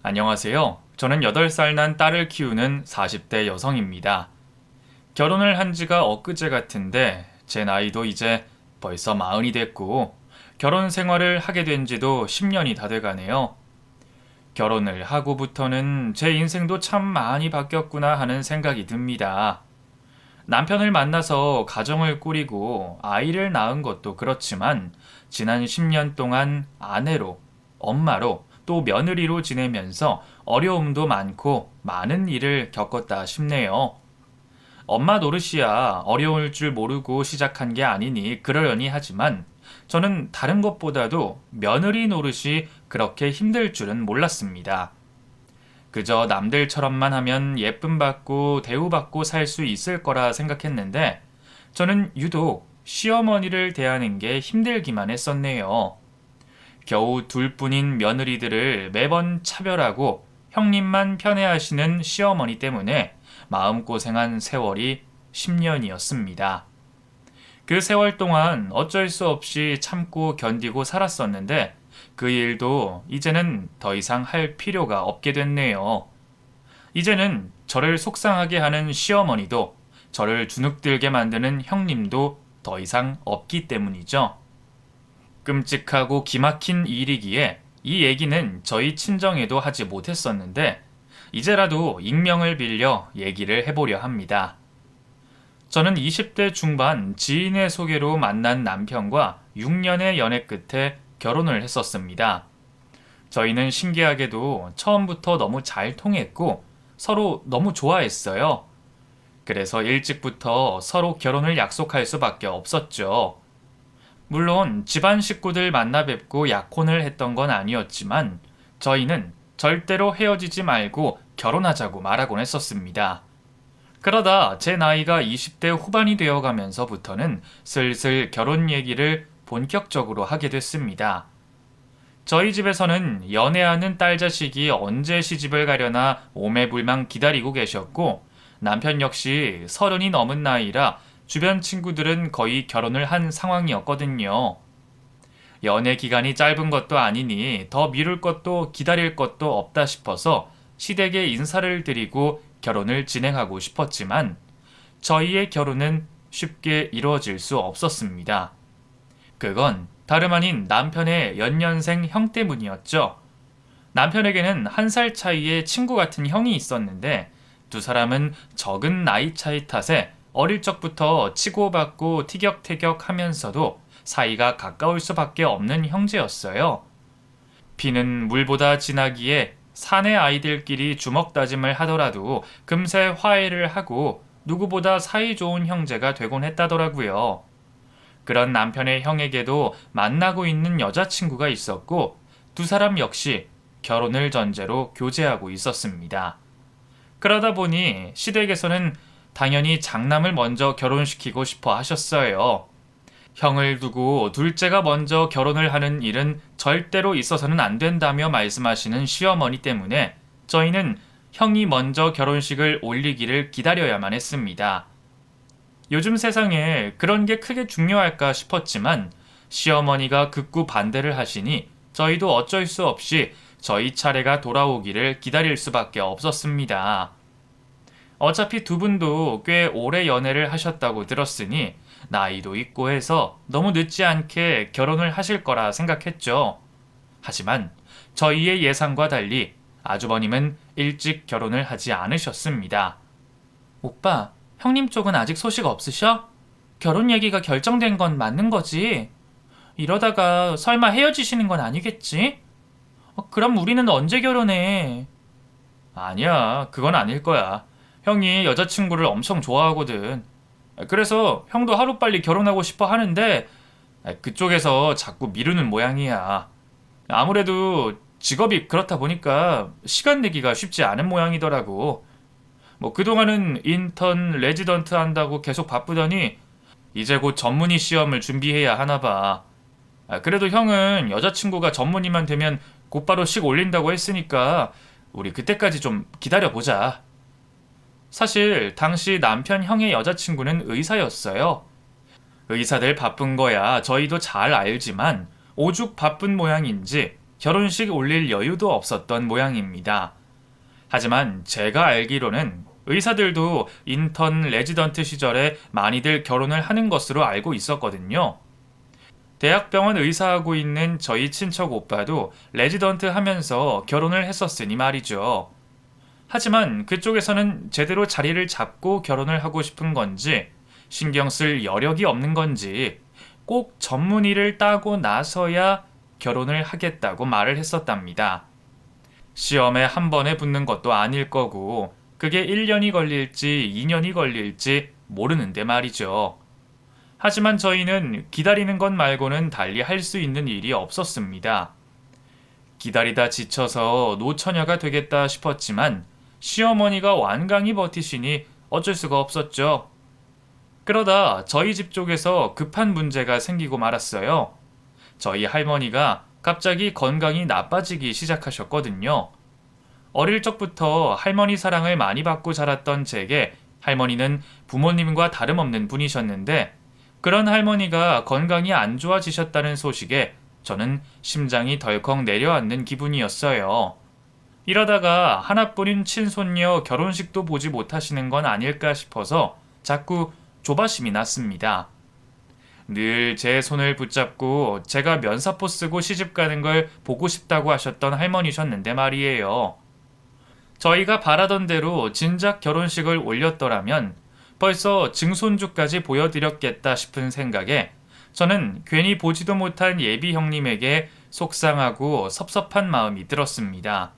안녕하세요. 저는 8살 난 딸을 키우는 40대 여성입니다. 결혼을 한 지가 엊그제 같은데 제 나이도 이제 벌써 40이 됐고 결혼 생활을 하게 된 지도 10년이 다 돼가네요. 결혼을 하고부터는 제 인생도 참 많이 바뀌었구나 하는 생각이 듭니다. 남편을 만나서 가정을 꾸리고 아이를 낳은 것도 그렇지만 지난 10년 동안 아내로, 엄마로, 또 며느리로 지내면서 어려움도 많고 많은 일을 겪었다 싶네요. 엄마 노릇이야 어려울 줄 모르고 시작한 게 아니니 그러려니 하지만 저는 다른 것보다도 며느리 노릇이 그렇게 힘들 줄은 몰랐습니다. 그저 남들처럼만 하면 예쁨 받고 대우받고 살 수 있을 거라 생각했는데 저는 유독 시어머니를 대하는 게 힘들기만 했었네요. 겨우 둘뿐인 며느리들을 매번 차별하고 형님만 편애하시는 시어머니 때문에 마음고생한 세월이 10년이었습니다. 그 세월 동안 어쩔 수 없이 참고 견디고 살았었는데 그 일도 이제는 더 이상 할 필요가 없게 됐네요. 이제는 저를 속상하게 하는 시어머니도 저를 주눅들게 만드는 형님도 더 이상 없기 때문이죠. 끔찍하고 기막힌 일이기에 이 얘기는 저희 친정에도 하지 못했었는데 이제라도 익명을 빌려 얘기를 해보려 합니다. 저는 20대 중반 지인의 소개로 만난 남편과 6년의 연애 끝에 결혼을 했었습니다. 저희는 신기하게도 처음부터 너무 잘 통했고 서로 너무 좋아했어요. 그래서 일찍부터 서로 결혼을 약속할 수밖에 없었죠. 물론 집안 식구들 만나 뵙고 약혼을 했던 건 아니었지만 저희는 절대로 헤어지지 말고 결혼하자고 말하곤 했었습니다. 그러다 제 나이가 20대 후반이 되어 가면서부터는 슬슬 결혼 얘기를 본격적으로 하게 됐습니다. 저희 집에서는 연애하는 딸 자식이 언제 시집을 가려나 오매불망 기다리고 계셨고 남편 역시 30이 넘은 나이라 주변 친구들은 거의 결혼을 한 상황이었거든요. 연애 기간이 짧은 것도 아니니 더 미룰 것도 기다릴 것도 없다 싶어서 시댁에 인사를 드리고 결혼을 진행하고 싶었지만 저희의 결혼은 쉽게 이루어질 수 없었습니다. 그건 다름 아닌 남편의 연년생 형 때문이었죠. 남편에게는 1살 차이의 친구 같은 형이 있었는데 두 사람은 적은 나이 차이 탓에 어릴 적부터 치고받고 티격태격 하면서도 사이가 가까울 수밖에 없는 형제였어요. 피는 물보다 진하기에 사내 아이들끼리 주먹다짐을 하더라도 금세 화해를 하고 누구보다 사이 좋은 형제가 되곤 했다더라고요. 그런 남편의 형에게도 만나고 있는 여자친구가 있었고 두 사람 역시 결혼을 전제로 교제하고 있었습니다. 그러다 보니 시댁에서는 당연히 장남을 먼저 결혼시키고 싶어 하셨어요. 형을 두고 둘째가 먼저 결혼을 하는 일은 절대로 있어서는 안 된다며 말씀하시는 시어머니 때문에 저희는 형이 먼저 결혼식을 올리기를 기다려야만 했습니다. 요즘 세상에 그런 게 크게 중요할까 싶었지만 시어머니가 극구 반대를 하시니 저희도 어쩔 수 없이 저희 차례가 돌아오기를 기다릴 수밖에 없었습니다. 어차피 두 분도 꽤 오래 연애를 하셨다고 들었으니 나이도 있고 해서 너무 늦지 않게 결혼을 하실 거라 생각했죠. 하지만 저희의 예상과 달리 아주버님은 일찍 결혼을 하지 않으셨습니다. 오빠, 형님 쪽은 아직 소식 없으셔? 결혼 얘기가 결정된 건 맞는 거지? 이러다가 설마 헤어지시는 건 아니겠지? 그럼 우리는 언제 결혼해? 아니야, 그건 아닐 거야. 형이 여자친구를 엄청 좋아하거든. 그래서 형도 하루빨리 결혼하고 싶어 하는데 그쪽에서 자꾸 미루는 모양이야. 아무래도 직업이 그렇다 보니까 시간 내기가 쉽지 않은 모양이더라고. 뭐 그동안은 인턴, 레지던트 한다고 계속 바쁘더니 이제 곧 전문의 시험을 준비해야 하나 봐. 그래도 형은 여자친구가 전문의만 되면 곧바로 식 올린다고 했으니까 우리 그때까지 좀 기다려보자. 사실 당시 남편 형의 여자친구는 의사였어요. 의사들 바쁜 거야 저희도 잘 알지만 오죽 바쁜 모양인지 결혼식 올릴 여유도 없었던 모양입니다. 하지만 제가 알기로는 의사들도 인턴 레지던트 시절에 많이들 결혼을 하는 것으로 알고 있었거든요. 대학병원 의사하고 있는 저희 친척 오빠도 레지던트 하면서 결혼을 했었으니 말이죠. 하지만 그쪽에서는 제대로 자리를 잡고 결혼을 하고 싶은 건지, 신경 쓸 여력이 없는 건지, 꼭 전문의를 따고 나서야 결혼을 하겠다고 말을 했었답니다. 시험에 한 번에 붙는 것도 아닐 거고, 그게 1년이 걸릴지 2년이 걸릴지 모르는데 말이죠. 하지만 저희는 기다리는 것 말고는 달리 할 수 있는 일이 없었습니다. 기다리다 지쳐서 노처녀가 되겠다 싶었지만 시어머니가 완강히 버티시니 어쩔 수가 없었죠. 그러다 저희 집 쪽에서 급한 문제가 생기고 말았어요. 저희 할머니가 갑자기 건강이 나빠지기 시작하셨거든요. 어릴 적부터 할머니 사랑을 많이 받고 자랐던 제게 할머니는 부모님과 다름없는 분이셨는데, 그런 할머니가 건강이 안 좋아지셨다는 소식에 저는 심장이 덜컥 내려앉는 기분이었어요. 이러다가 하나뿐인 친손녀 결혼식도 보지 못하시는 건 아닐까 싶어서 자꾸 조바심이 났습니다. 늘 제 손을 붙잡고 제가 면사포 쓰고 시집 가는 걸 보고 싶다고 하셨던 할머니셨는데 말이에요. 저희가 바라던 대로 진작 결혼식을 올렸더라면 벌써 증손주까지 보여드렸겠다 싶은 생각에 저는 괜히 보지도 못한 예비 형님에게 속상하고 섭섭한 마음이 들었습니다.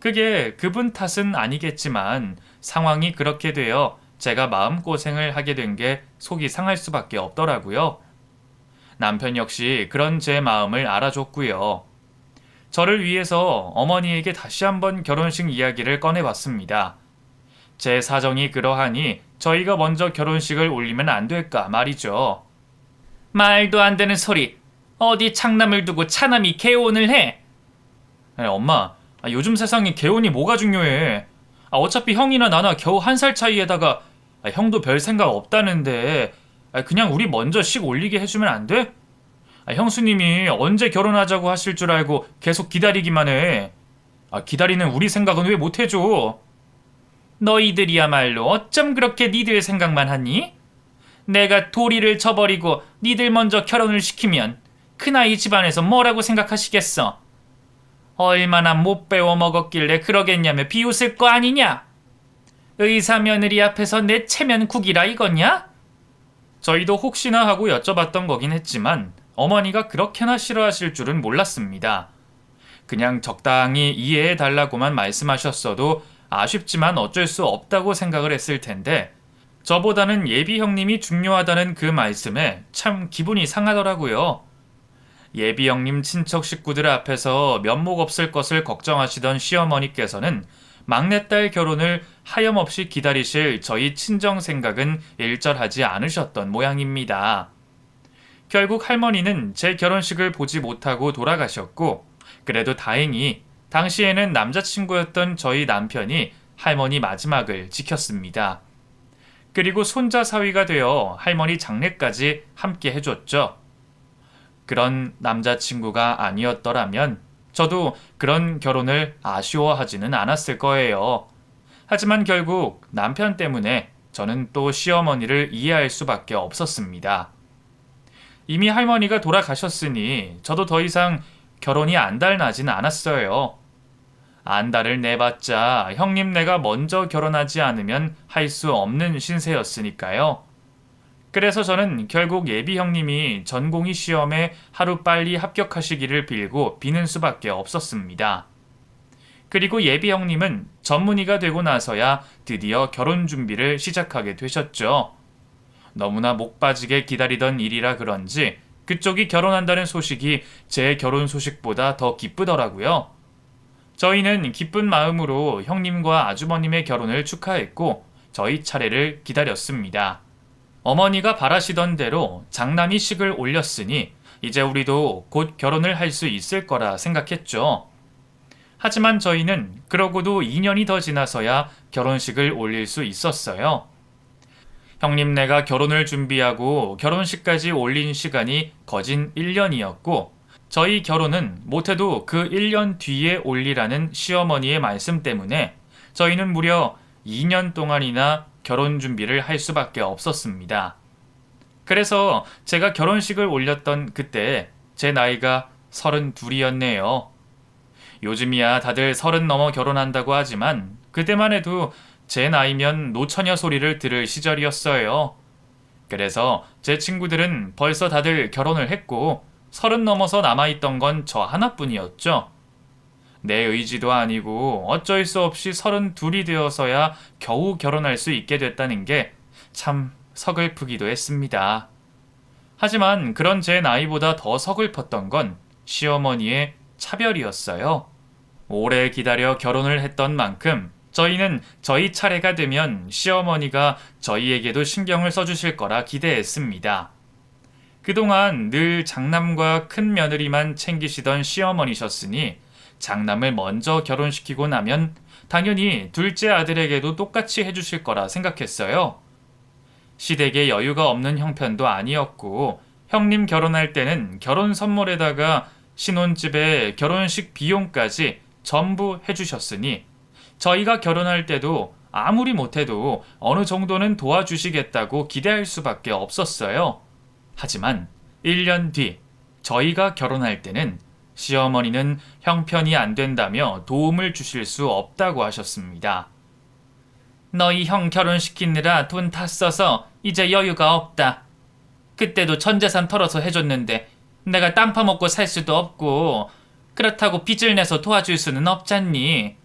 그게 그분 탓은 아니겠지만 상황이 그렇게 되어 제가 마음고생을 하게 된 게 속이 상할 수밖에 없더라고요. 남편 역시 그런 제 마음을 알아줬고요. 저를 위해서 어머니에게 다시 한번 결혼식 이야기를 꺼내봤습니다. 제 사정이 그러하니 저희가 먼저 결혼식을 올리면 안 될까 말이죠. 말도 안 되는 소리. 어디 장남을 두고 차남이 개혼을 해? 엄마, 요즘 세상에 개혼이 뭐가 중요해. 어차피 형이나 나나 겨우 1살 차이에다가 형도 별 생각 없다는데 그냥 우리 먼저 식 올리게 해주면 안 돼? 형수님이 언제 결혼하자고 하실 줄 알고 계속 기다리기만 해. 기다리는 우리 생각은 왜 못 해줘? 너희들이야말로 어쩜 그렇게 니들 생각만 하니? 내가 도리를 쳐버리고 니들 먼저 결혼을 시키면 큰아이 집안에서 뭐라고 생각하시겠어? 얼마나 못 배워 먹었길래 그러겠냐며 비웃을 거 아니냐? 의사 며느리 앞에서 내 체면 국이라 이거냐? 저희도 혹시나 하고 여쭤봤던 거긴 했지만 어머니가 그렇게나 싫어하실 줄은 몰랐습니다. 그냥 적당히 이해해 달라고만 말씀하셨어도 아쉽지만 어쩔 수 없다고 생각을 했을 텐데, 저보다는 예비 형님이 중요하다는 그 말씀에 참 기분이 상하더라고요. 예비 형님 친척 식구들 앞에서 면목 없을 것을 걱정하시던 시어머니께서는 막내딸 결혼을 하염없이 기다리실 저희 친정 생각은 일절하지 않으셨던 모양입니다. 결국 할머니는 제 결혼식을 보지 못하고 돌아가셨고, 그래도 다행히 당시에는 남자친구였던 저희 남편이 할머니 마지막을 지켰습니다. 그리고 손자 사위가 되어 할머니 장례까지 함께 해줬죠. 그런 남자친구가 아니었더라면 저도 그런 결혼을 아쉬워하지는 않았을 거예요. 하지만 결국 남편 때문에 저는 또 시어머니를 이해할 수밖에 없었습니다. 이미 할머니가 돌아가셨으니 저도 더 이상 결혼이 안달나진 않았어요. 안달을 내봤자 형님네가 먼저 결혼하지 않으면 할 수 없는 신세였으니까요. 그래서 저는 결국 예비 형님이 전공의 시험에 하루빨리 합격하시기를 빌고 비는 수밖에 없었습니다. 그리고 예비 형님은 전문의가 되고 나서야 드디어 결혼 준비를 시작하게 되셨죠. 너무나 목 빠지게 기다리던 일이라 그런지 그쪽이 결혼한다는 소식이 제 결혼 소식보다 더 기쁘더라고요. 저희는 기쁜 마음으로 형님과 아주버님의 결혼을 축하했고 저희 차례를 기다렸습니다. 어머니가 바라시던 대로 장남이 식을 올렸으니 이제 우리도 곧 결혼을 할 수 있을 거라 생각했죠. 하지만 저희는 그러고도 2년이 더 지나서야 결혼식을 올릴 수 있었어요. 형님네가 결혼을 준비하고 결혼식까지 올린 시간이 거진 1년이었고 저희 결혼은 못해도 그 1년 뒤에 올리라는 시어머니의 말씀 때문에 저희는 무려 2년 동안이나 결혼 준비를 할 수밖에 없었습니다. 그래서 제가 결혼식을 올렸던 그때 제 나이가 32이었네요. 요즘이야 다들 30 넘어 결혼한다고 하지만 그때만 해도 제 나이면 노처녀 소리를 들을 시절이었어요. 그래서 제 친구들은 벌써 다들 결혼을 했고 30 넘어서 남아있던 건 저 하나뿐이었죠. 내 의지도 아니고 어쩔 수 없이 32이 되어서야 겨우 결혼할 수 있게 됐다는 게 참 서글프기도 했습니다. 하지만 그런 제 나이보다 더 서글펐던 건 시어머니의 차별이었어요. 오래 기다려 결혼을 했던 만큼 저희는 저희 차례가 되면 시어머니가 저희에게도 신경을 써주실 거라 기대했습니다. 그동안 늘 장남과 큰 며느리만 챙기시던 시어머니셨으니 장남을 먼저 결혼시키고 나면 당연히 둘째 아들에게도 똑같이 해주실 거라 생각했어요. 시댁에 여유가 없는 형편도 아니었고 형님 결혼할 때는 결혼 선물에다가 신혼집에 결혼식 비용까지 전부 해주셨으니 저희가 결혼할 때도 아무리 못해도 어느 정도는 도와주시겠다고 기대할 수밖에 없었어요. 하지만 1년 뒤 저희가 결혼할 때는 시어머니는 형편이 안 된다며 도움을 주실 수 없다고 하셨습니다. 너희 형 결혼시키느라 돈 다 써서 이제 여유가 없다. 그때도 전 재산 털어서 해줬는데 내가 땅 파먹고 살 수도 없고 그렇다고 빚을 내서 도와줄 수는 없잖니.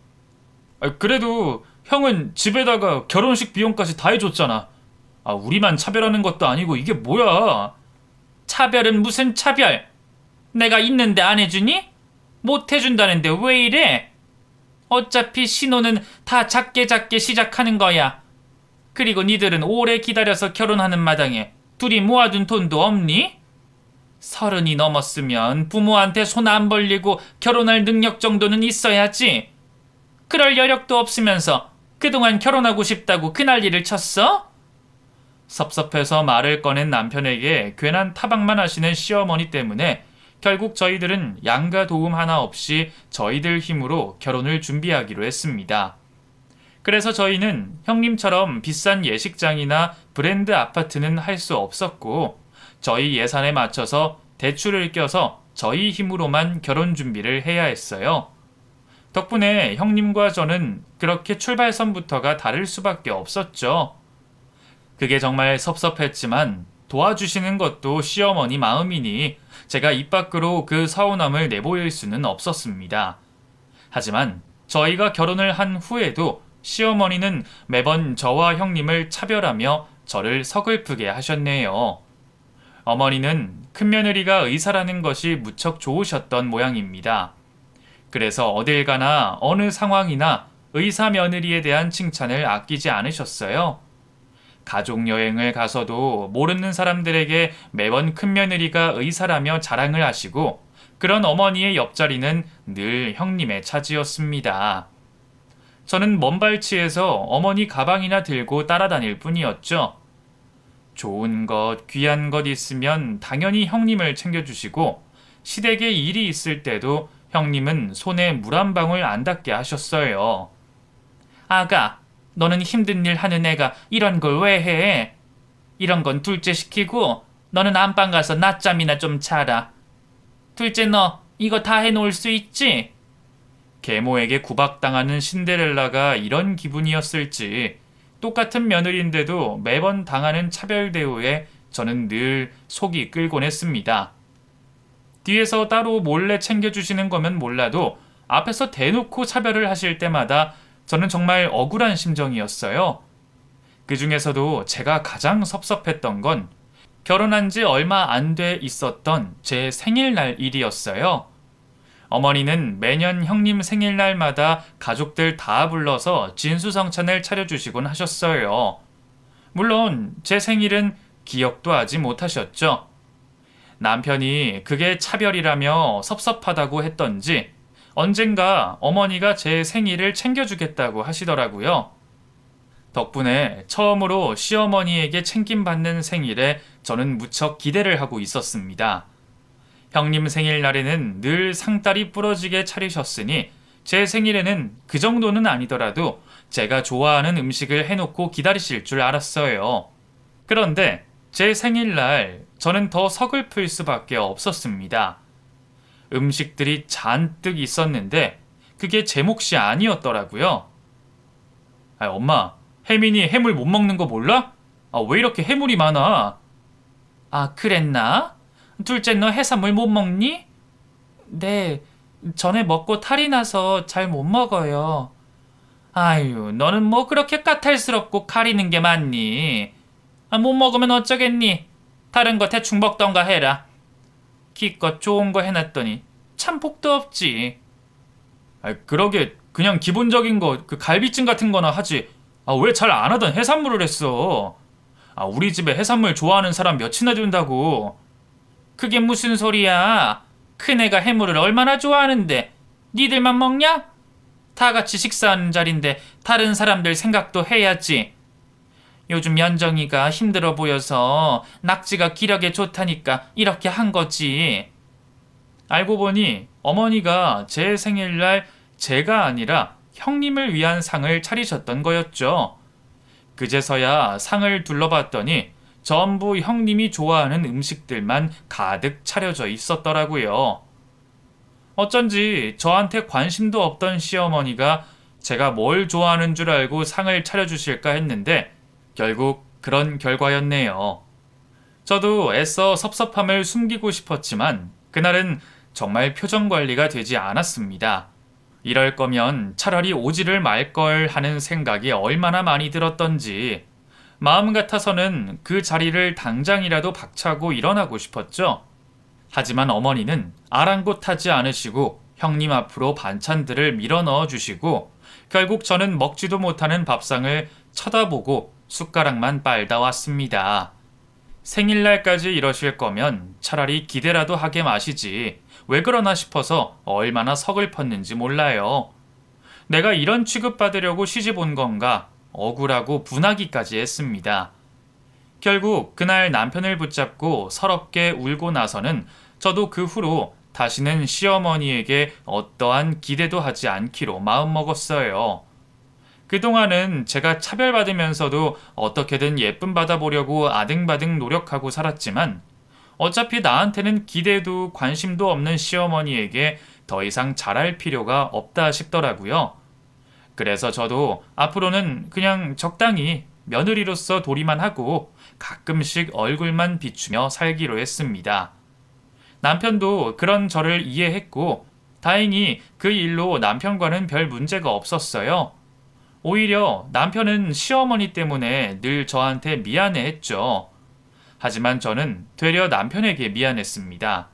그래도 형은 집에다가 결혼식 비용까지 다 해줬잖아. 우리만 차별하는 것도 아니고 이게 뭐야? 차별은 무슨 차별? 내가 있는데 안 해주니? 못 해준다는데 왜 이래? 어차피 신혼은 다 작게 작게 시작하는 거야. 그리고 니들은 오래 기다려서 결혼하는 마당에 둘이 모아둔 돈도 없니? 30이 넘었으면 부모한테 손 안 벌리고 결혼할 능력 정도는 있어야지. 그럴 여력도 없으면서 그동안 결혼하고 싶다고 그 난리를 쳤어? 섭섭해서 말을 꺼낸 남편에게 괜한 타박만 하시는 시어머니 때문에 결국 저희들은 양가 도움 하나 없이 저희들 힘으로 결혼을 준비하기로 했습니다. 그래서 저희는 형님처럼 비싼 예식장이나 브랜드 아파트는 할 수 없었고 저희 예산에 맞춰서 대출을 껴서 저희 힘으로만 결혼 준비를 해야 했어요. 덕분에 형님과 저는 그렇게 출발선부터가 다를 수밖에 없었죠. 그게 정말 섭섭했지만 도와주시는 것도 시어머니 마음이니 제가 입 밖으로 그 서운함을 내보일 수는 없었습니다. 하지만 저희가 결혼을 한 후에도 시어머니는 매번 저와 형님을 차별하며 저를 서글프게 하셨네요. 어머니는 큰며느리가 의사라는 것이 무척 좋으셨던 모양입니다. 그래서 어딜 가나 어느 상황이나 의사 며느리에 대한 칭찬을 아끼지 않으셨어요. 가족여행을 가서도 모르는 사람들에게 매번 큰며느리가 의사라며 자랑을 하시고 그런 어머니의 옆자리는 늘 형님의 차지였습니다. 저는 먼발치에서 어머니 가방이나 들고 따라다닐 뿐이었죠. 좋은 것, 귀한 것 있으면 당연히 형님을 챙겨주시고 시댁에 일이 있을 때도 형님은 손에 물 한 방울 안 닿게 하셨어요. 아가, 너는 힘든 일 하는 애가 이런 걸 왜 해? 이런 건 둘째 시키고 너는 안방 가서 낮잠이나 좀 자라. 둘째 너 이거 다 해놓을 수 있지? 계모에게 구박당하는 신데렐라가 이런 기분이었을지 똑같은 며느리인데도 매번 당하는 차별 대우에 저는 늘 속이 끓곤 했습니다. 뒤에서 따로 몰래 챙겨주시는 거면 몰라도 앞에서 대놓고 차별을 하실 때마다 저는 정말 억울한 심정이었어요. 그 중에서도 제가 가장 섭섭했던 건 결혼한 지 얼마 안 돼 있었던 제 생일날 일이었어요. 어머니는 매년 형님 생일날마다 가족들 다 불러서 진수성찬을 차려주시곤 하셨어요. 물론 제 생일은 기억도 하지 못하셨죠. 남편이 그게 차별이라며 섭섭하다고 했던지 언젠가 어머니가 제 생일을 챙겨주겠다고 하시더라고요. 덕분에 처음으로 시어머니에게 챙김받는 생일에 저는 무척 기대를 하고 있었습니다. 형님 생일날에는 늘 상다리 부러지게 차리셨으니 제 생일에는 그 정도는 아니더라도 제가 좋아하는 음식을 해놓고 기다리실 줄 알았어요. 그런데 제 생일날 저는 더 서글플 수밖에 없었습니다. 음식들이 잔뜩 있었는데 그게 제 몫이 아니었더라고요. 엄마, 혜민이 해물 못 먹는 거 몰라? 왜 이렇게 해물이 많아? 그랬나? 둘째 너 해산물 못 먹니? 네, 전에 먹고 탈이 나서 잘 못 먹어요. 아유, 너는 뭐 그렇게 까탈스럽고 가리는 게 많니? 못 먹으면 어쩌겠니? 다른 거 대충 먹던가 해라. 기껏 좋은 거 해놨더니 참 복도 없지. 그러게 그냥 기본적인 거 그 갈비찜 같은 거나 하지. 왜 잘 안 하던 해산물을 했어? 우리 집에 해산물 좋아하는 사람 몇이나 된다고. 그게 무슨 소리야? 큰애가 해물을 얼마나 좋아하는데 니들만 먹냐? 다 같이 식사하는 자리인데 다른 사람들 생각도 해야지. 요즘 연정이가 힘들어 보여서 낙지가 기력에 좋다니까 이렇게 한 거지. 알고 보니 어머니가 제 생일날 제가 아니라 형님을 위한 상을 차리셨던 거였죠. 그제서야 상을 둘러봤더니 전부 형님이 좋아하는 음식들만 가득 차려져 있었더라고요. 어쩐지 저한테 관심도 없던 시어머니가 제가 뭘 좋아하는 줄 알고 상을 차려주실까 했는데 결국 그런 결과였네요. 저도 애써 섭섭함을 숨기고 싶었지만 그날은 정말 표정 관리가 되지 않았습니다. 이럴 거면 차라리 오지를 말 걸 하는 생각이 얼마나 많이 들었던지 마음 같아서는 그 자리를 당장이라도 박차고 일어나고 싶었죠. 하지만 어머니는 아랑곳하지 않으시고 형님 앞으로 반찬들을 밀어 넣어 주시고 결국 저는 먹지도 못하는 밥상을 쳐다보고 숟가락만 빨다 왔습니다. 생일날까지 이러실 거면 차라리 기대라도 하게 마시지 왜 그러나 싶어서 얼마나 서글펐는지 몰라요. 내가 이런 취급받으려고 시집 온 건가 억울하고 분하기까지 했습니다. 결국 그날 남편을 붙잡고 서럽게 울고 나서는 저도 그 후로 다시는 시어머니에게 어떠한 기대도 하지 않기로 마음먹었어요. 그동안은 제가 차별받으면서도 어떻게든 예쁨 받아보려고 아등바등 노력하고 살았지만 어차피 나한테는 기대도 관심도 없는 시어머니에게 더 이상 잘할 필요가 없다 싶더라고요. 그래서 저도 앞으로는 그냥 적당히 며느리로서 도리만 하고 가끔씩 얼굴만 비추며 살기로 했습니다. 남편도 그런 저를 이해했고 다행히 그 일로 남편과는 별 문제가 없었어요. 오히려 남편은 시어머니 때문에 늘 저한테 미안해했죠. 하지만 저는 되려 남편에게 미안했습니다.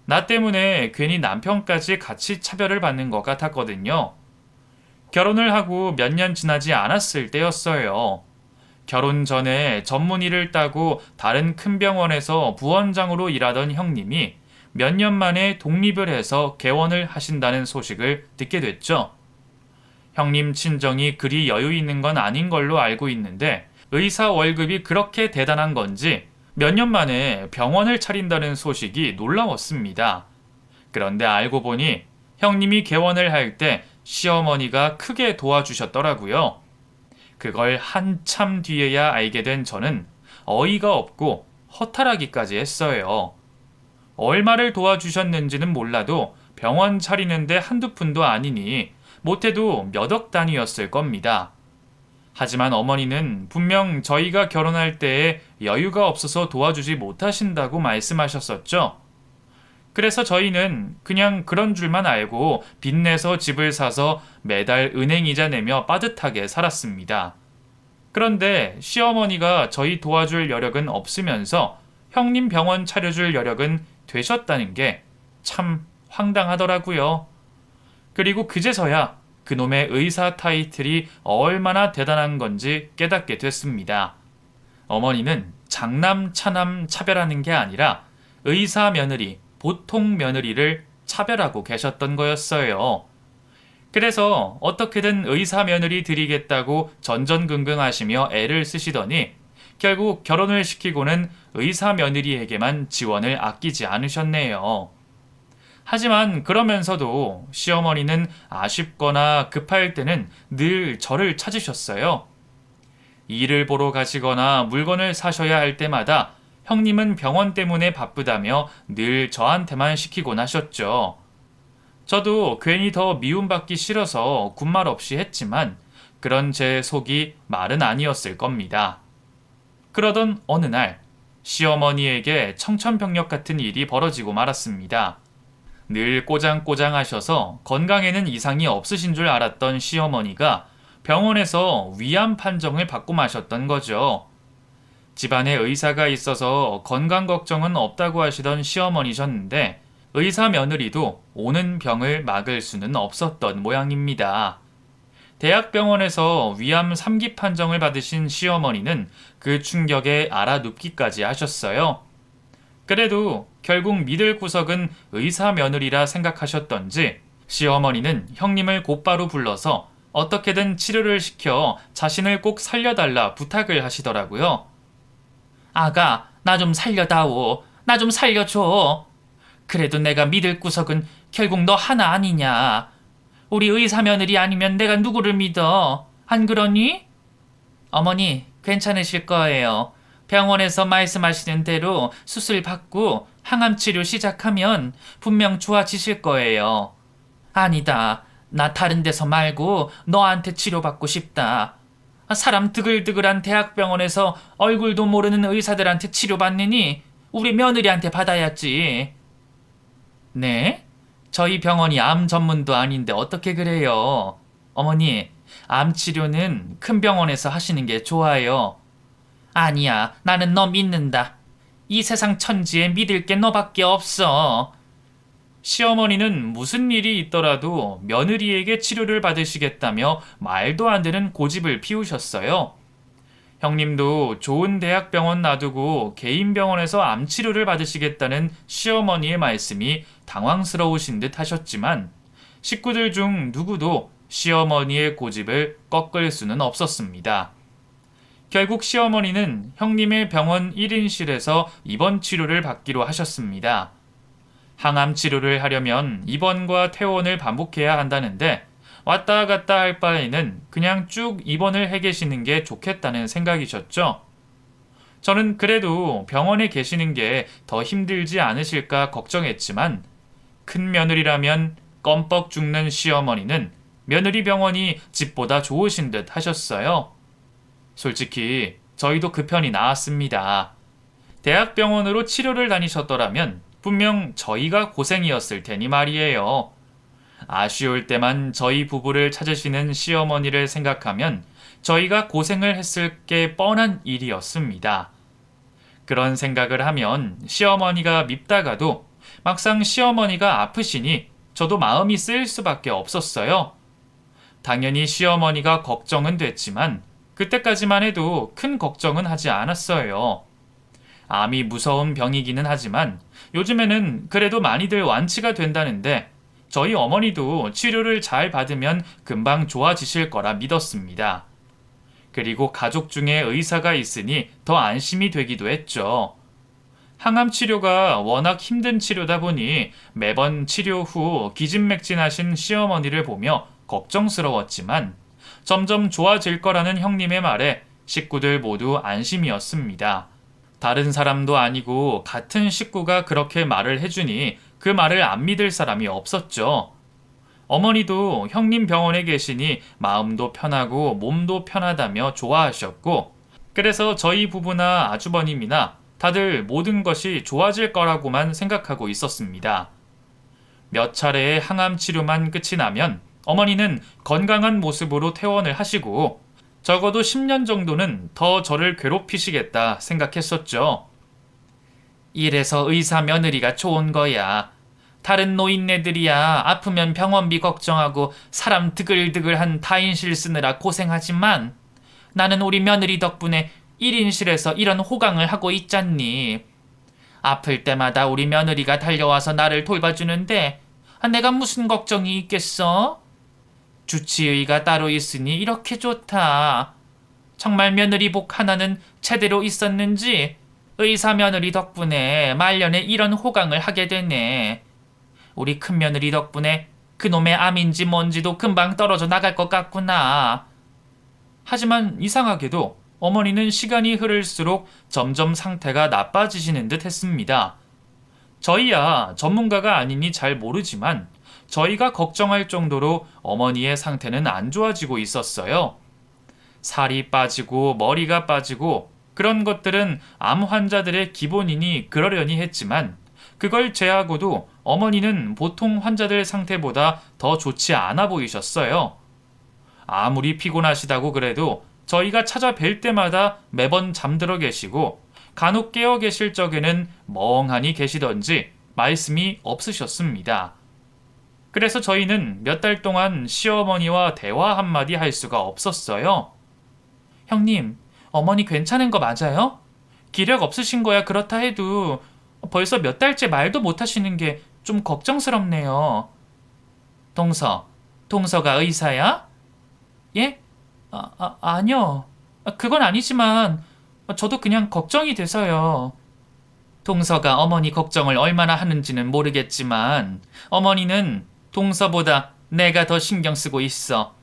나 때문에 괜히 남편까지 같이 차별을 받는 것 같았거든요. 결혼을 하고 몇 년 지나지 않았을 때였어요. 결혼 전에 전문의를 따고 다른 큰 병원에서 부원장으로 일하던 형님이 몇 년 만에 독립을 해서 개원을 하신다는 소식을 듣게 됐죠. 형님 친정이 그리 여유 있는 건 아닌 걸로 알고 있는데 의사 월급이 그렇게 대단한 건지 몇 년 만에 병원을 차린다는 소식이 놀라웠습니다. 그런데 알고 보니 형님이 개원을 할 때 시어머니가 크게 도와주셨더라고요. 그걸 한참 뒤에야 알게 된 저는 어이가 없고 허탈하기까지 했어요. 얼마를 도와주셨는지는 몰라도 병원 차리는데 한두 푼도 아니니 못해도 몇 억 단위였을 겁니다. 하지만 어머니는 분명 저희가 결혼할 때에 여유가 없어서 도와주지 못하신다고 말씀하셨었죠. 그래서 저희는 그냥 그런 줄만 알고 빚내서 집을 사서 매달 은행 이자 내며 빠듯하게 살았습니다. 그런데 시어머니가 저희 도와줄 여력은 없으면서 형님 병원 차려줄 여력은 되셨다는 게 참 황당하더라고요. 그리고 그제서야 그놈의 의사 타이틀이 얼마나 대단한 건지 깨닫게 됐습니다. 어머니는 장남, 차남 차별하는 게 아니라 의사 며느리, 보통 며느리를 차별하고 계셨던 거였어요. 그래서 어떻게든 의사 며느리 드리겠다고 전전긍긍하시며 애를 쓰시더니 결국 결혼을 시키고는 의사 며느리에게만 지원을 아끼지 않으셨네요. 하지만 그러면서도 시어머니는 아쉽거나 급할 때는 늘 저를 찾으셨어요. 일을 보러 가시거나 물건을 사셔야 할 때마다 형님은 병원 때문에 바쁘다며 늘 저한테만 시키곤 하셨죠. 저도 괜히 더 미움받기 싫어서 군말 없이 했지만 그런 제 속이 말은 아니었을 겁니다. 그러던 어느 날 시어머니에게 청천벽력 같은 일이 벌어지고 말았습니다. 늘 꼬장꼬장 하셔서 건강에는 이상이 없으신 줄 알았던 시어머니가 병원에서 위암 판정을 받고 마셨던 거죠. 집안에 의사가 있어서 건강 걱정은 없다고 하시던 시어머니셨는데 의사 며느리도 오는 병을 막을 수는 없었던 모양입니다. 대학병원에서 위암 3기 판정을 받으신 시어머니는 그 충격에 알아눕기까지 하셨어요. 그래도 결국 믿을 구석은 의사 며느리라 생각하셨던지 시어머니는 형님을 곧바로 불러서 어떻게든 치료를 시켜 자신을 꼭 살려달라 부탁을 하시더라고요. 아가, 나 좀 살려다오. 나 좀 살려줘. 그래도 내가 믿을 구석은 결국 너 하나 아니냐. 우리 의사 며느리 아니면 내가 누구를 믿어? 안 그러니? 어머니, 괜찮으실 거예요. 병원에서 말씀하시는 대로 수술 받고 항암 치료 시작하면 분명 좋아지실 거예요. 아니다. 나 다른 데서 말고 너한테 치료받고 싶다. 사람 드글드글한 대학병원에서 얼굴도 모르는 의사들한테 치료받느니 우리 며느리한테 받아야지. 네? 저희 병원이 암 전문도 아닌데 어떻게 그래요? 어머니, 암 치료는 큰 병원에서 하시는 게 좋아요. 아니야, 나는 너 믿는다. 이 세상 천지에 믿을 게 너밖에 없어. 시어머니는 무슨 일이 있더라도 며느리에게 치료를 받으시겠다며 말도 안 되는 고집을 피우셨어요. 형님도 좋은 대학병원 놔두고 개인 병원에서 암 치료를 받으시겠다는 시어머니의 말씀이 당황스러우신 듯 하셨지만 식구들 중 누구도 시어머니의 고집을 꺾을 수는 없었습니다. 결국 시어머니는 형님의 병원 1인실에서 입원 치료를 받기로 하셨습니다. 항암 치료를 하려면 입원과 퇴원을 반복해야 한다는데 왔다 갔다 할 바에는 그냥 쭉 입원을 해 계시는 게 좋겠다는 생각이셨죠. 저는 그래도 병원에 계시는 게 더 힘들지 않으실까 걱정했지만 큰 며느리라면 껌뻑 죽는 시어머니는 며느리 병원이 집보다 좋으신 듯 하셨어요. 솔직히 저희도 그 편이 나았습니다. 대학병원으로 치료를 다니셨더라면 분명 저희가 고생이었을 테니 말이에요. 아쉬울 때만 저희 부부를 찾으시는 시어머니를 생각하면 저희가 고생을 했을 게 뻔한 일이었습니다. 그런 생각을 하면 시어머니가 밉다가도 막상 시어머니가 아프시니 저도 마음이 쓰일 수밖에 없었어요. 당연히 시어머니가 걱정은 됐지만 그때까지만 해도 큰 걱정은 하지 않았어요. 암이 무서운 병이기는 하지만 요즘에는 그래도 많이들 완치가 된다는데 저희 어머니도 치료를 잘 받으면 금방 좋아지실 거라 믿었습니다. 그리고 가족 중에 의사가 있으니 더 안심이 되기도 했죠. 항암 치료가 워낙 힘든 치료다 보니 매번 치료 후 기진맥진하신 시어머니를 보며 걱정스러웠지만 점점 좋아질 거라는 형님의 말에 식구들 모두 안심이었습니다. 다른 사람도 아니고 같은 식구가 그렇게 말을 해주니 그 말을 안 믿을 사람이 없었죠. 어머니도 형님 병원에 계시니 마음도 편하고 몸도 편하다며 좋아하셨고 그래서 저희 부부나 아주버님이나 다들 모든 것이 좋아질 거라고만 생각하고 있었습니다. 몇 차례의 항암 치료만 끝이 나면 어머니는 건강한 모습으로 퇴원을 하시고 적어도 10년 정도는 더 저를 괴롭히시겠다 생각했었죠. 이래서 의사 며느리가 좋은 거야. 다른 노인네들이야 아프면 병원비 걱정하고 사람 드글드글한 다인실 쓰느라 고생하지만 나는 우리 며느리 덕분에 1인실에서 이런 호강을 하고 있잖니. 아플 때마다 우리 며느리가 달려와서 나를 돌봐주는데 내가 무슨 걱정이 있겠어? 주치의가 따로 있으니 이렇게 좋다. 정말 며느리 복 하나는 제대로 있었는지 의사 며느리 덕분에 말년에 이런 호강을 하게 되네. 우리 큰 며느리 덕분에 그놈의 암인지 뭔지도 금방 떨어져 나갈 것 같구나. 하지만 이상하게도 어머니는 시간이 흐를수록 점점 상태가 나빠지시는 듯 했습니다. 저희야 전문가가 아니니 잘 모르지만 저희가 걱정할 정도로 어머니의 상태는 안 좋아지고 있었어요. 살이 빠지고 머리가 빠지고 그런 것들은 암 환자들의 기본이니 그러려니 했지만 그걸 제하고도 어머니는 보통 환자들 상태보다 더 좋지 않아 보이셨어요. 아무리 피곤하시다고 그래도 저희가 찾아뵐 때마다 매번 잠들어 계시고 간혹 깨어 계실 적에는 멍하니 계시던지 말씀이 없으셨습니다. 그래서 저희는 몇 달 동안 시어머니와 대화 한마디 할 수가 없었어요. 형님, 어머니 괜찮은 거 맞아요? 기력 없으신 거야 그렇다 해도 벌써 몇 달째 말도 못 하시는 게 좀 걱정스럽네요. 동서가 의사야? 예? 아니요. 그건 아니지만 저도 그냥 걱정이 돼서요. 동서가 어머니 걱정을 얼마나 하는지는 모르겠지만 어머니는 동서보다 내가 더 신경 쓰고 있어.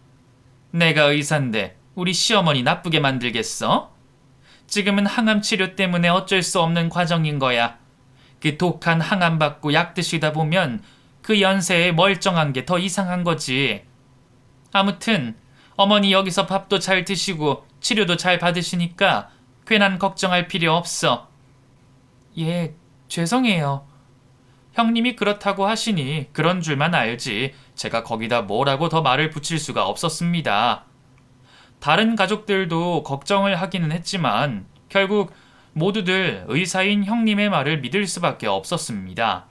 내가 의사인데 우리 시어머니 나쁘게 만들겠어? 지금은 항암 치료 때문에 어쩔 수 없는 과정인 거야. 그 독한 항암 받고 약 드시다 보면 그 연세에 멀쩡한 게 더 이상한 거지. 아무튼 어머니 여기서 밥도 잘 드시고 치료도 잘 받으시니까 괜한 걱정할 필요 없어. 예, 죄송해요. 형님이 그렇다고 하시니 그런 줄만 알지 제가 거기다 뭐라고 더 말을 붙일 수가 없었습니다. 다른 가족들도 걱정을 하기는 했지만 결국 모두들 의사인 형님의 말을 믿을 수밖에 없었습니다.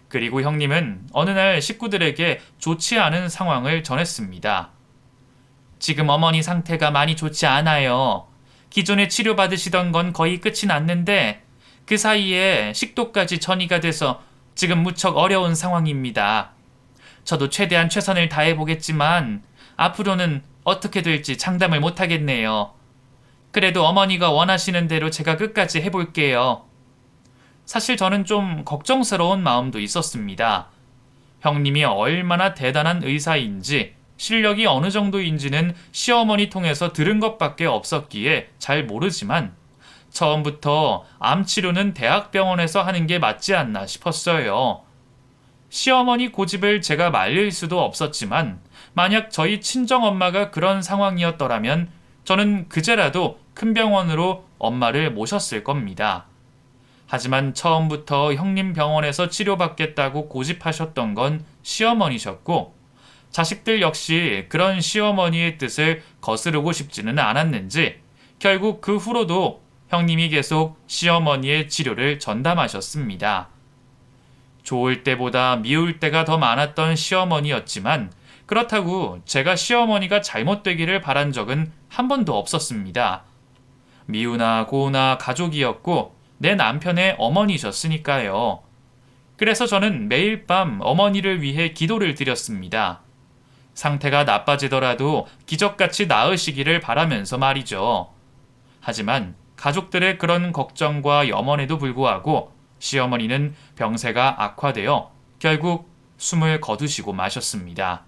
그리고 형님은 어느 날 식구들에게 좋지 않은 상황을 전했습니다. 지금 어머니 상태가 많이 좋지 않아요. 기존에 치료받으시던 건 거의 끝이 났는데 그 사이에 식도까지 전이가 돼서 지금 무척 어려운 상황입니다. 저도 최대한 최선을 다해보겠지만 앞으로는 어떻게 될지 장담을 못하겠네요. 그래도 어머니가 원하시는 대로 제가 끝까지 해볼게요. 사실 저는 좀 걱정스러운 마음도 있었습니다. 형님이 얼마나 대단한 의사인지 실력이 어느 정도인지는 시어머니 통해서 들은 것밖에 없었기에 잘 모르지만 처음부터 암 치료는 대학병원에서 하는 게 맞지 않나 싶었어요. 시어머니 고집을 제가 말릴 수도 없었지만 만약 저희 친정엄마가 그런 상황이었더라면 저는 그제라도 큰 병원으로 엄마를 모셨을 겁니다. 하지만 처음부터 형님 병원에서 치료받겠다고 고집하셨던 건 시어머니셨고 자식들 역시 그런 시어머니의 뜻을 거스르고 싶지는 않았는지 결국 그 후로도 형님이 계속 시어머니의 치료를 전담하셨습니다. 좋을 때보다 미울 때가 더 많았던 시어머니였지만 그렇다고 제가 시어머니가 잘못되기를 바란 적은 한 번도 없었습니다. 미우나 고우나 가족이었고 내 남편의 어머니셨으니까요. 그래서 저는 매일 밤 어머니를 위해 기도를 드렸습니다. 상태가 나빠지더라도 기적같이 나으시기를 바라면서 말이죠. 하지만 가족들의 그런 걱정과 염원에도 불구하고 시어머니는 병세가 악화되어 결국 숨을 거두시고 마셨습니다.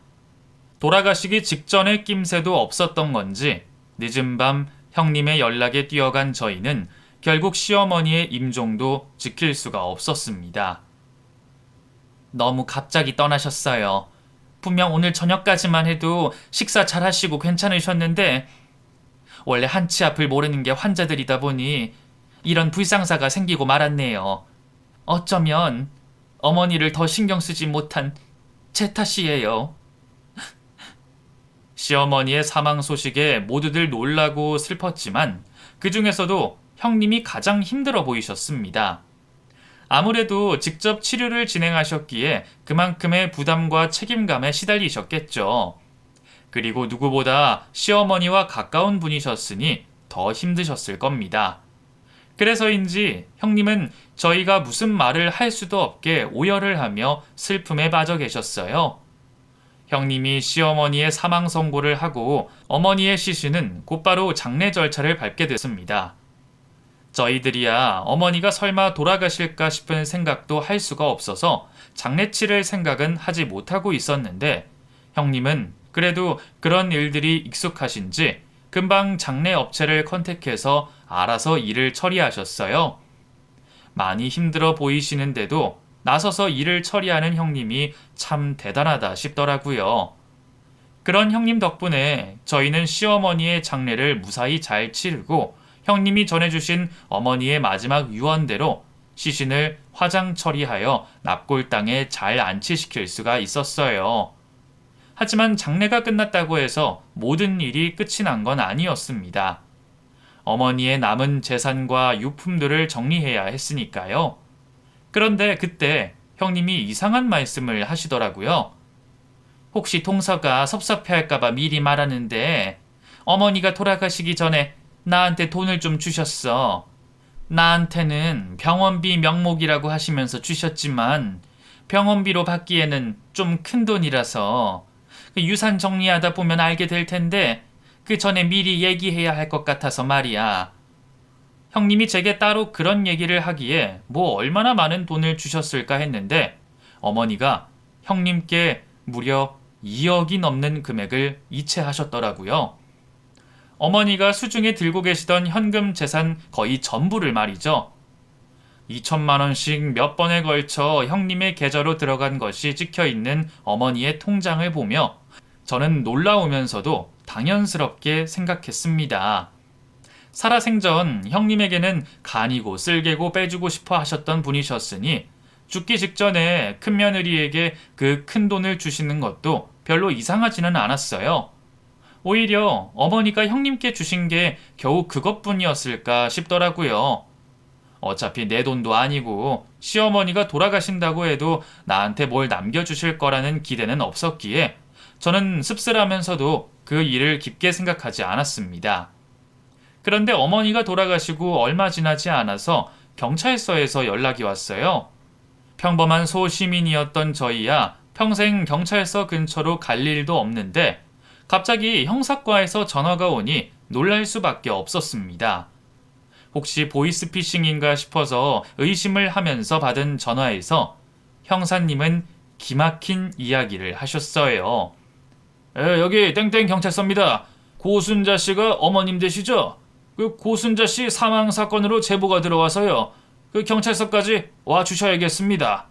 돌아가시기 직전에 낌새도 없었던 건지 늦은 밤 형님의 연락에 뛰어간 저희는 결국 시어머니의 임종도 지킬 수가 없었습니다. 너무 갑자기 떠나셨어요. 분명 오늘 저녁까지만 해도 식사 잘 하시고 괜찮으셨는데 원래 한치 앞을 모르는 게 환자들이다 보니 이런 불상사가 생기고 말았네요. 어쩌면 어머니를 더 신경 쓰지 못한 제 탓이에요. 시어머니의 사망 소식에 모두들 놀라고 슬펐지만 그 중에서도 형님이 가장 힘들어 보이셨습니다. 아무래도 직접 치료를 진행하셨기에 그만큼의 부담과 책임감에 시달리셨겠죠. 그리고 누구보다 시어머니와 가까운 분이셨으니 더 힘드셨을 겁니다. 그래서인지 형님은 저희가 무슨 말을 할 수도 없게 오열을 하며 슬픔에 빠져 계셨어요. 형님이 시어머니의 사망 선고를 하고 어머니의 시신은 곧바로 장례 절차를 밟게 됐습니다. 저희들이야 어머니가 설마 돌아가실까 싶은 생각도 할 수가 없어서 장례 치를 생각은 하지 못하고 있었는데 형님은 그래도 그런 일들이 익숙하신지 금방 장례 업체를 컨택해서 알아서 일을 처리하셨어요. 많이 힘들어 보이시는데도 나서서 일을 처리하는 형님이 참 대단하다 싶더라고요. 그런 형님 덕분에 저희는 시어머니의 장례를 무사히 잘 치르고 형님이 전해주신 어머니의 마지막 유언대로 시신을 화장 처리하여 납골당에 잘 안치시킬 수가 있었어요. 하지만 장례가 끝났다고 해서 모든 일이 끝이 난 건 아니었습니다. 어머니의 남은 재산과 유품들을 정리해야 했으니까요. 그런데 그때 형님이 이상한 말씀을 하시더라고요. 혹시 동서가 섭섭해할까봐 미리 말하는데 어머니가 돌아가시기 전에 나한테 돈을 좀 주셨어. 나한테는 병원비 명목이라고 하시면서 주셨지만 병원비로 받기에는 좀 큰 돈이라서 유산 정리하다 보면 알게 될 텐데 그 전에 미리 얘기해야 할 것 같아서 말이야. 형님이 제게 따로 그런 얘기를 하기에 뭐 얼마나 많은 돈을 주셨을까 했는데 어머니가 형님께 무려 2억이 넘는 금액을 이체하셨더라고요. 어머니가 수중에 들고 계시던 현금 재산 거의 전부를 말이죠. 2천만 원씩 몇 번에 걸쳐 형님의 계좌로 들어간 것이 찍혀있는 어머니의 통장을 보며 저는 놀라우면서도 당연스럽게 생각했습니다. 살아생전 형님에게는 간이고 쓸개고 빼주고 싶어 하셨던 분이셨으니 죽기 직전에 큰며느리에게 그 큰 돈을 주시는 것도 별로 이상하지는 않았어요. 오히려 어머니가 형님께 주신 게 겨우 그것뿐이었을까 싶더라고요. 어차피 내 돈도 아니고 시어머니가 돌아가신다고 해도 나한테 뭘 남겨주실 거라는 기대는 없었기에 저는 씁쓸하면서도 그 일을 깊게 생각하지 않았습니다. 그런데 어머니가 돌아가시고 얼마 지나지 않아서 경찰서에서 연락이 왔어요. 평범한 소시민이었던 저희야 평생 경찰서 근처로 갈 일도 없는데 갑자기 형사과에서 전화가 오니 놀랄 수밖에 없었습니다. 혹시 보이스피싱인가 싶어서 의심을 하면서 받은 전화에서 형사님은 기막힌 이야기를 하셨어요. 여기 땡땡 경찰서입니다. 고순자 씨가 어머님 되시죠? 그 고순자 씨 사망 사건으로 제보가 들어와서요. 그 경찰서까지 와 주셔야겠습니다.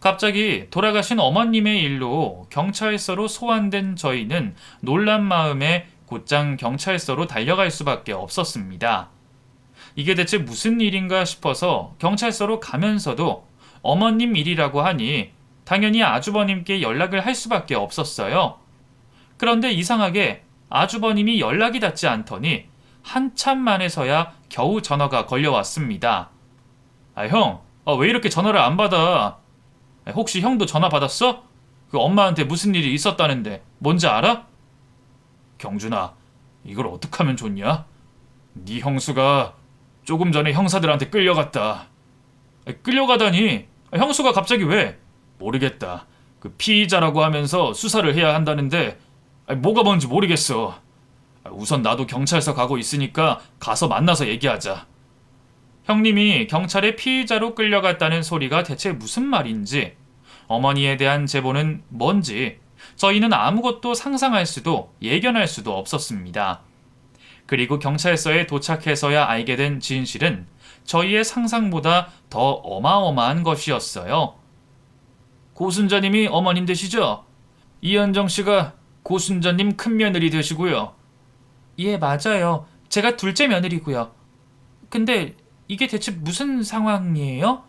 갑자기 돌아가신 어머님의 일로 경찰서로 소환된 저희는 놀란 마음에 곧장 경찰서로 달려갈 수밖에 없었습니다. 이게 대체 무슨 일인가 싶어서 경찰서로 가면서도 어머님 일이라고 하니 당연히 아주버님께 연락을 할 수밖에 없었어요. 그런데 이상하게 아주버님이 연락이 닿지 않더니 한참 만에서야 겨우 전화가 걸려왔습니다. 형, 왜 이렇게 전화를 안 받아? 혹시 형도 전화 받았어? 그 엄마한테 무슨 일이 있었다는데 뭔지 알아? 경준아, 이걸 어떡하면 좋냐? 네 형수가 조금 전에 형사들한테 끌려갔다. 끌려가다니? 형수가 갑자기 왜? 모르겠다. 그 피의자라고 하면서 수사를 해야 한다는데 뭐가 뭔지 모르겠어. 우선 나도 경찰서 가고 있으니까 가서 만나서 얘기하자. 형님이 경찰에 피의자로 끌려갔다는 소리가 대체 무슨 말인지, 어머니에 대한 제보는 뭔지 저희는 아무것도 상상할 수도 예견할 수도 없었습니다. 그리고 경찰서에 도착해서야 알게 된 진실은 저희의 상상보다 더 어마어마한 것이었어요. 고순자님이 어머님 되시죠? 이현정 씨가 고순자님 큰며느리 되시고요. 예, 맞아요. 제가 둘째 며느리고요. 근데 이게 대체 무슨 상황이에요?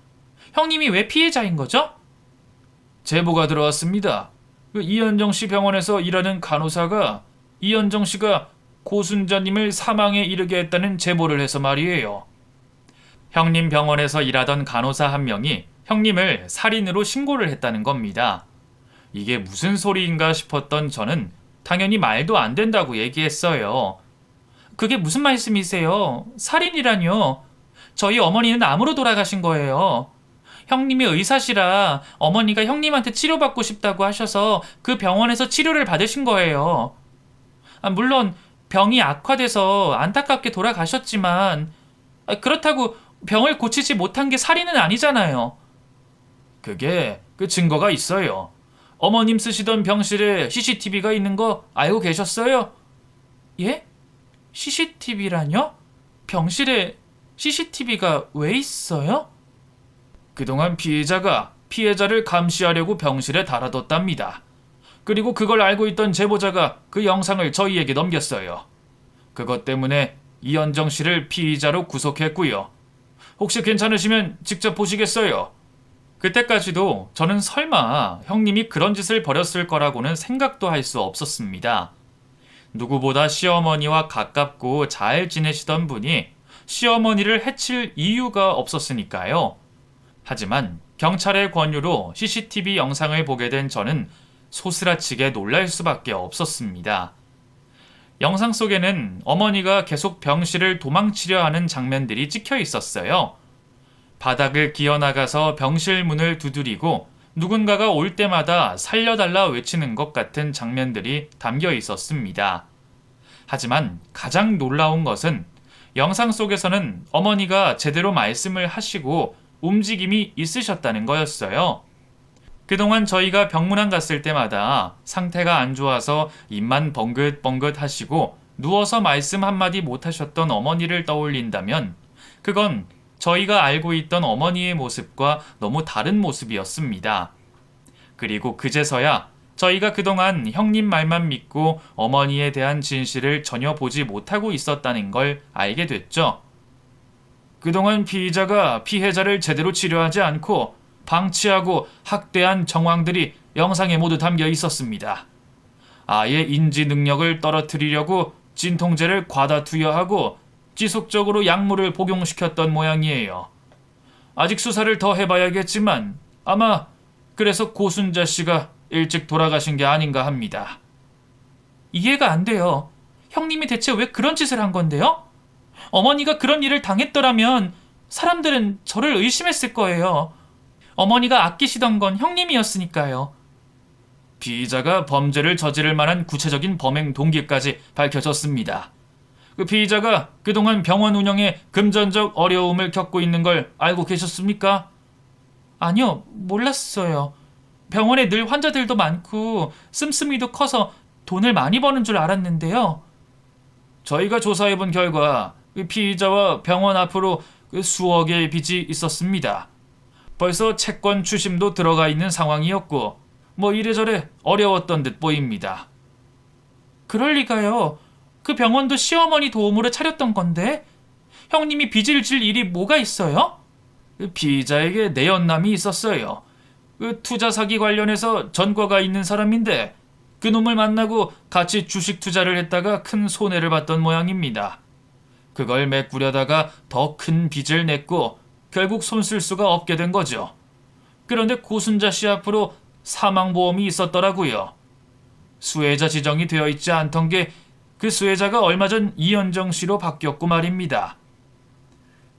형님이 왜 피해자인 거죠? 제보가 들어왔습니다. 이현정 씨 병원에서 일하는 간호사가 이현정 씨가 고순자님을 사망에 이르게 했다는 제보를 해서 말이에요. 형님 병원에서 일하던 간호사 한 명이 형님을 살인으로 신고를 했다는 겁니다. 이게 무슨 소리인가 싶었던 저는 당연히 말도 안 된다고 얘기했어요. 그게 무슨 말씀이세요? 살인이라뇨? 저희 어머니는 암으로 돌아가신 거예요. 형님이 의사시라 어머니가 형님한테 치료받고 싶다고 하셔서 그 병원에서 치료를 받으신 거예요. 물론 병이 악화돼서 안타깝게 돌아가셨지만 그렇다고 병을 고치지 못한 게 살인은 아니잖아요. 그게 그 증거가 있어요. 어머님 쓰시던 병실에 CCTV가 있는 거 알고 계셨어요? 예? CCTV라뇨? 병실에 CCTV가 왜 있어요? 그동안 피해자가 피해자를 감시하려고 병실에 달아뒀답니다. 그리고 그걸 알고 있던 제보자가 그 영상을 저희에게 넘겼어요. 그것 때문에 이현정 씨를 피의자로 구속했고요. 혹시 괜찮으시면 직접 보시겠어요? 그때까지도 저는 설마 형님이 그런 짓을 벌였을 거라고는 생각도 할 수 없었습니다. 누구보다 시어머니와 가깝고 잘 지내시던 분이 시어머니를 해칠 이유가 없었으니까요. 하지만 경찰의 권유로 CCTV 영상을 보게 된 저는 소스라치게 놀랄 수밖에 없었습니다. 영상 속에는 어머니가 계속 병실을 도망치려 하는 장면들이 찍혀 있었어요. 바닥을 기어나가서 병실 문을 두드리고 누군가가 올 때마다 살려달라 외치는 것 같은 장면들이 담겨 있었습니다. 하지만 가장 놀라운 것은 영상 속에서는 어머니가 제대로 말씀을 하시고 움직임이 있으셨다는 거였어요. 그동안 저희가 병문안 갔을 때마다 상태가 안 좋아서 입만 벙긋벙긋 하시고 누워서 말씀 한마디 못 하셨던 어머니를 떠올린다면 그건 저희가 알고 있던 어머니의 모습과 너무 다른 모습이었습니다. 그리고 그제서야 저희가 그동안 형님 말만 믿고 어머니에 대한 진실을 전혀 보지 못하고 있었다는 걸 알게 됐죠. 그동안 피의자가 피해자를 제대로 치료하지 않고 방치하고 학대한 정황들이 영상에 모두 담겨 있었습니다. 아예 인지 능력을 떨어뜨리려고 진통제를 과다 투여하고 지속적으로 약물을 복용시켰던 모양이에요. 아직 수사를 더 해봐야겠지만 아마 그래서 고순자 씨가 일찍 돌아가신 게 아닌가 합니다. 이해가 안 돼요. 형님이 대체 왜 그런 짓을 한 건데요? 어머니가 그런 일을 당했더라면 사람들은 저를 의심했을 거예요. 어머니가 아끼시던 건 형님이었으니까요. 피의자가 범죄를 저지를 만한 구체적인 범행 동기까지 밝혀졌습니다. 그 피의자가 그동안 병원 운영에 금전적 어려움을 겪고 있는 걸 알고 계셨습니까? 아니요, 몰랐어요. 병원에 늘 환자들도 많고 씀씀이도 커서 돈을 많이 버는 줄 알았는데요. 저희가 조사해본 결과 그 피의자와 병원 앞으로 수억의 빚이 있었습니다. 벌써 채권 추심도 들어가 있는 상황이었고 뭐 이래저래 어려웠던 듯 보입니다. 그럴 리가요. 그 병원도 시어머니 도움으로 차렸던 건데 형님이 빚을 질 일이 뭐가 있어요? 그 피의자에게 내연남이 있었어요. 그 투자 사기 관련해서 전과가 있는 사람인데 그 놈을 만나고 같이 주식 투자를 했다가 큰 손해를 봤던 모양입니다. 그걸 메꾸려다가 더 큰 빚을 냈고 결국 손 쓸 수가 없게 된 거죠. 그런데 고순자 씨 앞으로 사망보험이 있었더라고요. 수혜자 지정이 되어 있지 않던 게 그 수혜자가 얼마 전 이현정 씨로 바뀌었고 말입니다.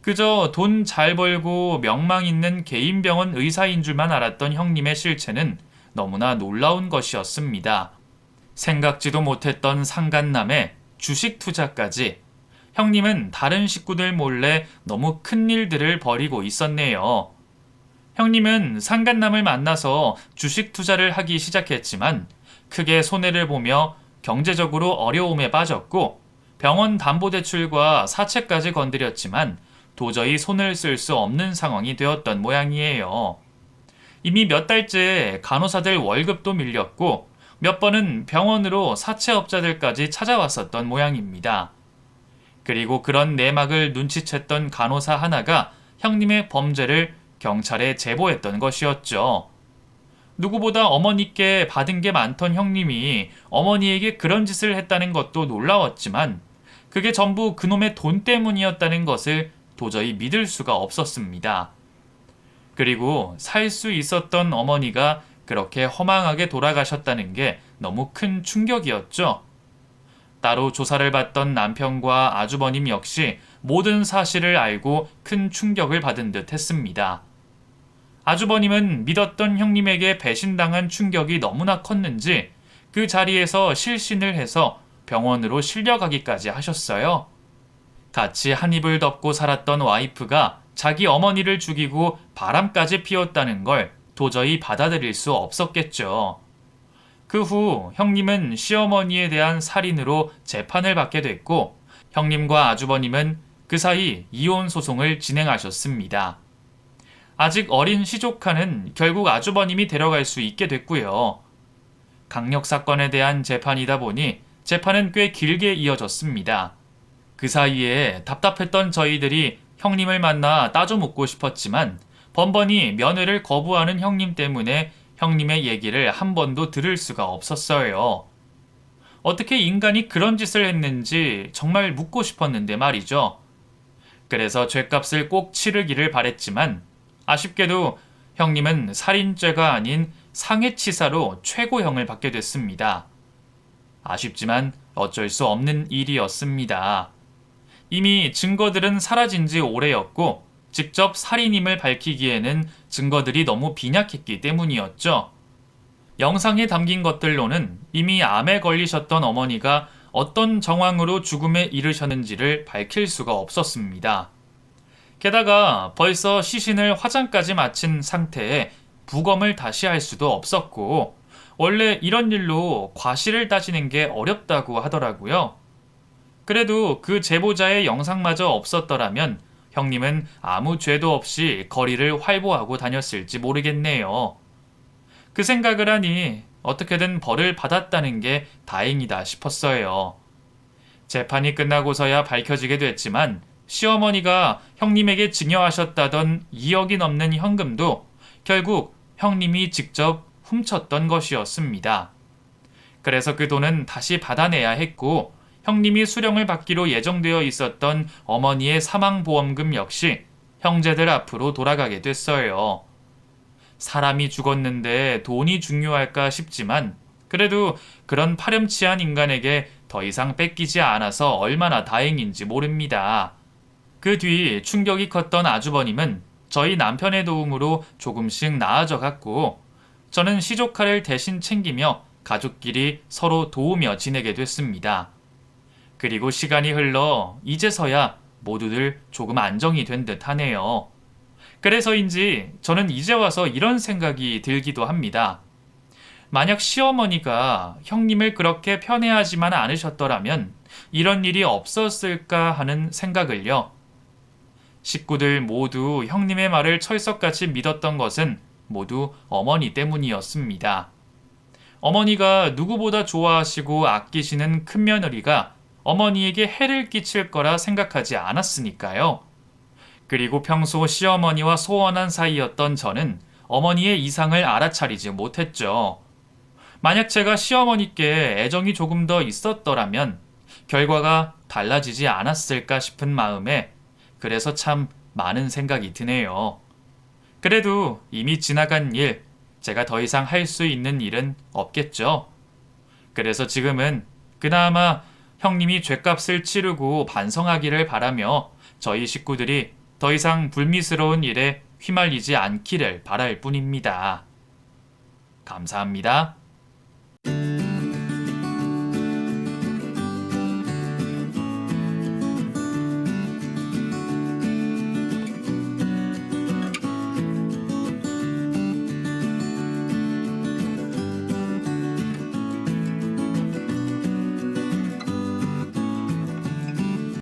그저 돈 잘 벌고 명망 있는 개인 병원 의사인 줄만 알았던 형님의 실체는 너무나 놀라운 것이었습니다. 생각지도 못했던 상간남에 주식 투자까지 형님은 다른 식구들 몰래 너무 큰 일들을 벌이고 있었네요. 형님은 상간남을 만나서 주식 투자를 하기 시작했지만 크게 손해를 보며 경제적으로 어려움에 빠졌고 병원 담보대출과 사채까지 건드렸지만 도저히 손을 쓸 수 없는 상황이 되었던 모양이에요. 이미 몇 달째 간호사들 월급도 밀렸고 몇 번은 병원으로 사채업자들까지 찾아왔었던 모양입니다. 그리고 그런 내막을 눈치챘던 간호사 하나가 형님의 범죄를 경찰에 제보했던 것이었죠. 누구보다 어머니께 받은 게 많던 형님이 어머니에게 그런 짓을 했다는 것도 놀라웠지만 그게 전부 그놈의 돈 때문이었다는 것을 도저히 믿을 수가 없었습니다. 그리고 살 수 있었던 어머니가 그렇게 허망하게 돌아가셨다는 게 너무 큰 충격이었죠. 따로 조사를 받던 남편과 아주버님 역시 모든 사실을 알고 큰 충격을 받은 듯 했습니다. 아주버님은 믿었던 형님에게 배신당한 충격이 너무나 컸는지 그 자리에서 실신을 해서 병원으로 실려가기까지 하셨어요. 같이 한 입을 덮고 살았던 와이프가 자기 어머니를 죽이고 바람까지 피웠다는 걸 도저히 받아들일 수 없었겠죠. 그 후 형님은 시어머니에 대한 살인으로 재판을 받게 됐고 형님과 아주버님은 그 사이 이혼 소송을 진행하셨습니다. 아직 어린 시조카는 결국 아주버님이 데려갈 수 있게 됐고요. 강력 사건에 대한 재판이다 보니 재판은 꽤 길게 이어졌습니다. 그 사이에 답답했던 저희들이 형님을 만나 따져 묻고 싶었지만 번번이 면회를 거부하는 형님 때문에 형님의 얘기를 한 번도 들을 수가 없었어요. 어떻게 인간이 그런 짓을 했는지 정말 묻고 싶었는데 말이죠. 그래서 죗값을 꼭 치르기를 바랬지만 아쉽게도 형님은 살인죄가 아닌 상해치사로 최고형을 받게 됐습니다. 아쉽지만 어쩔 수 없는 일이었습니다. 이미 증거들은 사라진 지 오래였고 직접 살인임을 밝히기에는 증거들이 너무 빈약했기 때문이었죠. 영상에 담긴 것들로는 이미 암에 걸리셨던 어머니가 어떤 정황으로 죽음에 이르셨는지를 밝힐 수가 없었습니다. 게다가 벌써 시신을 화장까지 마친 상태에 부검을 다시 할 수도 없었고 원래 이런 일로 과실을 따지는 게 어렵다고 하더라고요. 그래도 그 제보자의 영상마저 없었더라면 형님은 아무 죄도 없이 거리를 활보하고 다녔을지 모르겠네요. 그 생각을 하니 어떻게든 벌을 받았다는 게 다행이다 싶었어요. 재판이 끝나고서야 밝혀지게 됐지만 시어머니가 형님에게 증여하셨다던 2억이 넘는 현금도 결국 형님이 직접 훔쳤던 것이었습니다. 그래서 그 돈은 다시 받아내야 했고 형님이 수령을 받기로 예정되어 있었던 어머니의 사망보험금 역시 형제들 앞으로 돌아가게 됐어요. 사람이 죽었는데 돈이 중요할까 싶지만 그래도 그런 파렴치한 인간에게 더 이상 뺏기지 않아서 얼마나 다행인지 모릅니다. 그 뒤 충격이 컸던 아주버님은 저희 남편의 도움으로 조금씩 나아져 갔고 저는 시조카를 대신 챙기며 가족끼리 서로 도우며 지내게 됐습니다. 그리고 시간이 흘러 이제서야 모두들 조금 안정이 된 듯 하네요. 그래서인지 저는 이제 와서 이런 생각이 들기도 합니다. 만약 시어머니가 형님을 그렇게 편애하지만 않으셨더라면 이런 일이 없었을까 하는 생각을요. 식구들 모두 형님의 말을 철석같이 믿었던 것은 모두 어머니 때문이었습니다. 어머니가 누구보다 좋아하시고 아끼시는 큰며느리가 어머니에게 해를 끼칠 거라 생각하지 않았으니까요. 그리고 평소 시어머니와 소원한 사이였던 저는 어머니의 이상을 알아차리지 못했죠. 만약 제가 시어머니께 애정이 조금 더 있었더라면 결과가 달라지지 않았을까 싶은 마음에 그래서 참 많은 생각이 드네요. 그래도 이미 지나간 일, 제가 더 이상 할 수 있는 일은 없겠죠. 그래서 지금은 그나마 형님이 죗값을 치르고 반성하기를 바라며 저희 식구들이 더 이상 불미스러운 일에 휘말리지 않기를 바랄 뿐입니다. 감사합니다.